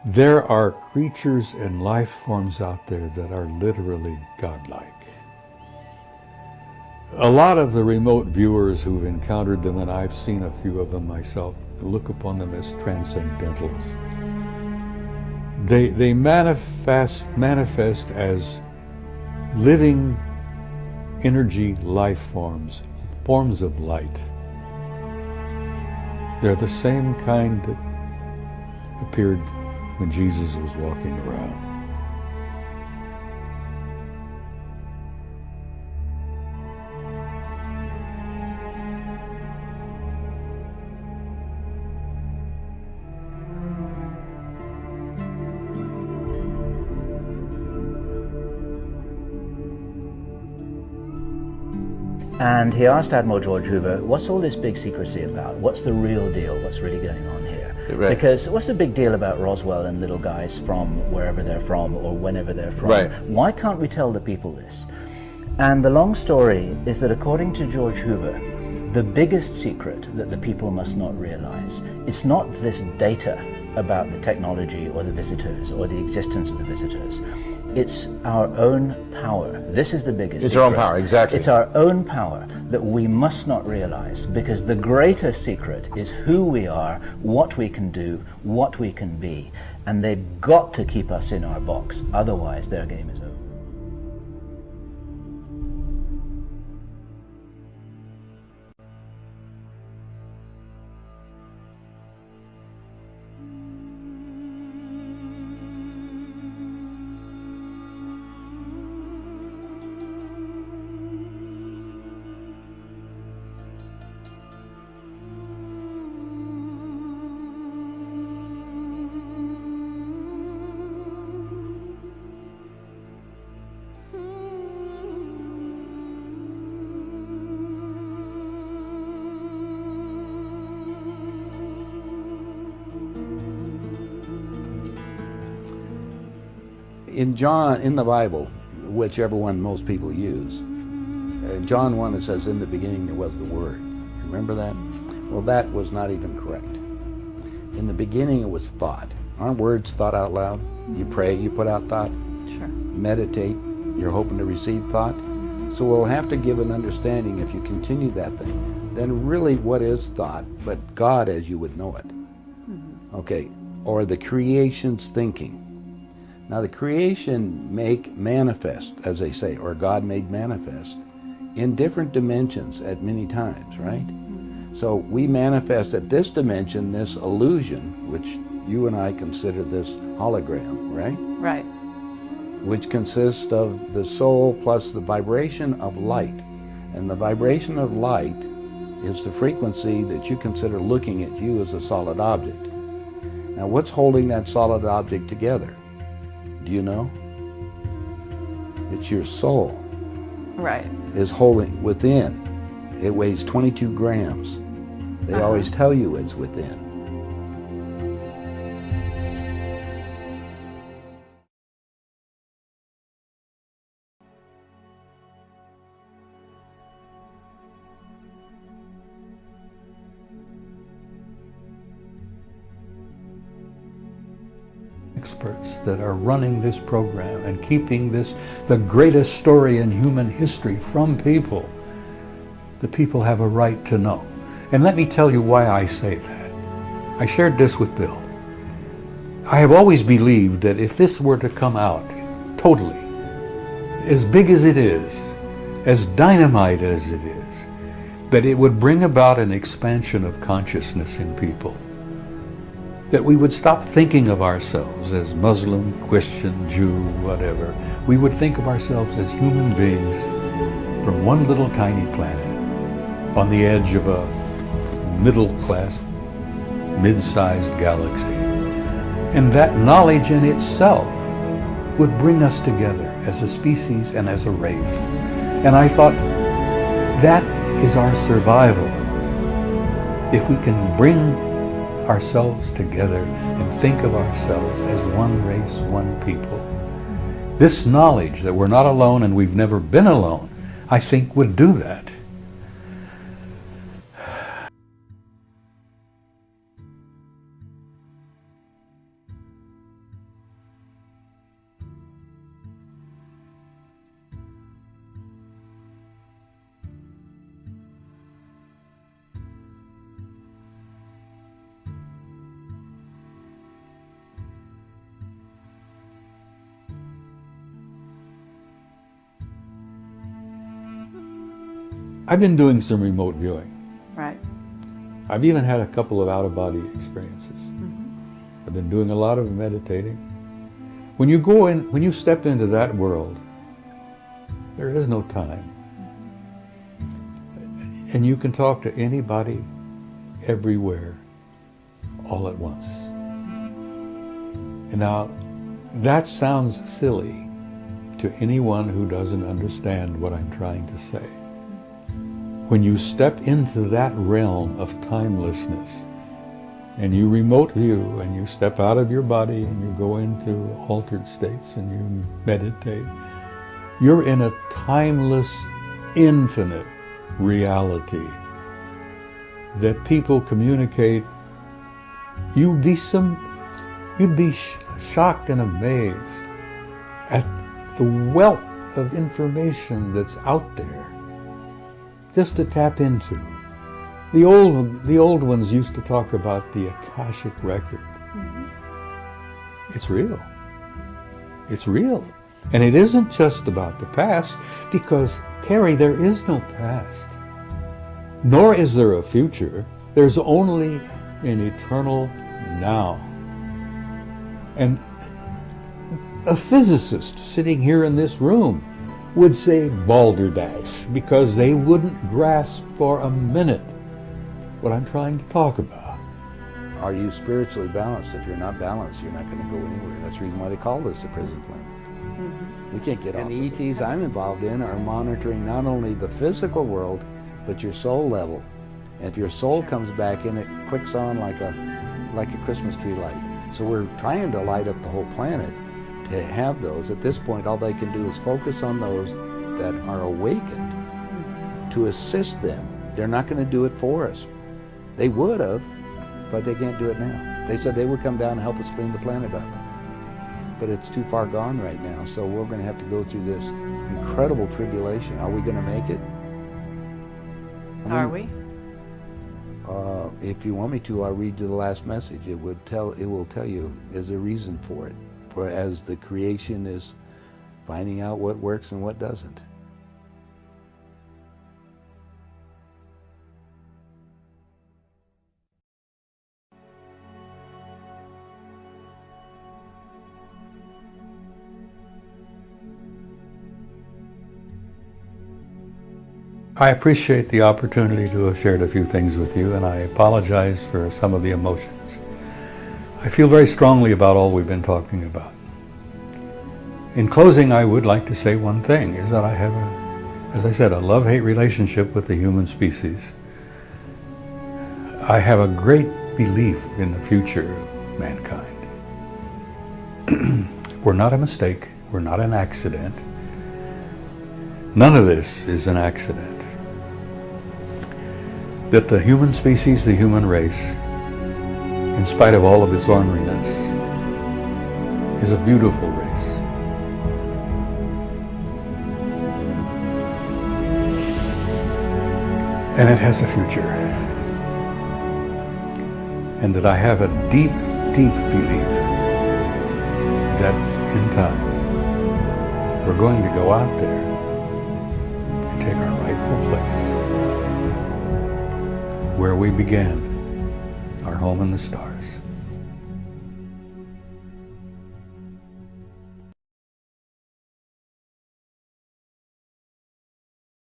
There are creatures and life forms out there that are literally godlike. A lot of the remote viewers who've encountered them, and I've seen a few of them myself, look upon them as transcendentals. They manifest as living energy life forms, forms of light. They're the same kind that appeared when Jesus was walking around. And he asked Admiral George Hoover, what's all this big secrecy about? What's the real deal? What's really going on here? Right. Because what's the big deal about Roswell and little guys from wherever they're from or whenever they're from? Right. Why can't we tell the people this? And the long story is that according to George Hoover, the biggest secret that the people must not realize, it's not this data about the technology or the visitors or the existence of the visitors. It's our own power. This is the biggest It's secret. our own power, exactly. It's our own power that we must not realize, because the greater secret is who we are, what we can do, what we can be. And they've got to keep us in our box, otherwise their game is over. In the Bible, whichever one most people use, John 1, it says, in the beginning there was the Word. Remember that? Well, that was not even correct. In the beginning it was thought. Aren't words thought out loud? You pray, you put out thought. Sure. Meditate, you're hoping to receive thought. So we'll have to give an understanding, if you continue that thing, then really what is thought but God as you would know it? Okay, or the creation's thinking. Now the creation make manifest, as they say, or God made manifest, in different dimensions at many times, right? So we manifest at this dimension, this illusion, which you and I consider this hologram, right? Right. Which consists of the soul plus the vibration of light. And the vibration of light is the frequency that you consider looking at you as a solid object. Now what's holding that solid object together? Do you know? It's your soul. Right. Is holding within. It weighs 22 grams. They always tell you it's within. Experts that are running this program and keeping this the greatest story in human history from people. The people have a right to know. And let me tell you why I say that. I shared this with Bill. I have always believed that if this were to come out totally, as big as it is, as dynamite as it is, that it would bring about an expansion of consciousness in people. That we would stop thinking of ourselves as Muslim, Christian, Jew, whatever. We would think of ourselves as human beings from one little tiny planet on the edge of a middle-class, mid-sized galaxy. And that knowledge in itself would bring us together as a species and as a race. And I thought, that is our survival. If we can bring ourselves together and think of ourselves as one race, one people. This knowledge that we're not alone and we've never been alone, I think would do that. I've been doing some remote viewing. Right. I've even had a couple of out-of-body experiences. I've been doing a lot of meditating. When you go in, when you step into that world, there is no time. And you can talk to anybody, everywhere, all at once. And now, that sounds silly to anyone who doesn't understand what I'm trying to say. When you step into that realm of timelessness, and you remote view, and you step out of your body, and you go into altered states, and you meditate, you're in a timeless, infinite reality that people communicate. You'd be shocked and amazed at the wealth of information that's out there just to tap into. The old ones used to talk about the Akashic record. It's real. It's real. And it isn't just about the past, because, Carrie, there is no past. Nor is there a future. There's only an eternal now. And a physicist sitting here in this room would say balderdash, because they wouldn't grasp for a minute what I'm trying to talk about. Are you spiritually balanced? If you're not balanced, you're not going to go anywhere. That's the reason why they call this a prison planet. We can't get off. And the ETs I'm involved in are monitoring not only the physical world, but your soul level. And if your soul comes back in, it clicks on like a Christmas tree light. So we're trying to light up the whole planet to have those. At this point, all they can do is focus on those that are awakened to assist them. They're not going to do it for us. They would have, but they can't do it now. They said they would come down and help us clean the planet up. But it's too far gone right now, so we're going to have to go through this incredible tribulation. Are we going to make it? Are we? If you want me to, I'll read you the last message. It will tell you there's a reason for it. For as the creation is finding out what works and what doesn't. I appreciate the opportunity to have shared a few things with you, and I apologize for some of the emotions. I feel very strongly about all we've been talking about. In closing, I would like to say one thing, is that I have, as I said, a love-hate relationship with the human species. I have a great belief in the future of mankind. We're not a mistake. We're not an accident. None of this is an accident. That the human species, the human race, in spite of all of its orneriness, is a beautiful race. And it has a future. And that I have a deep, deep belief that in time we're going to go out there and take our rightful place where we began, our home in the stars.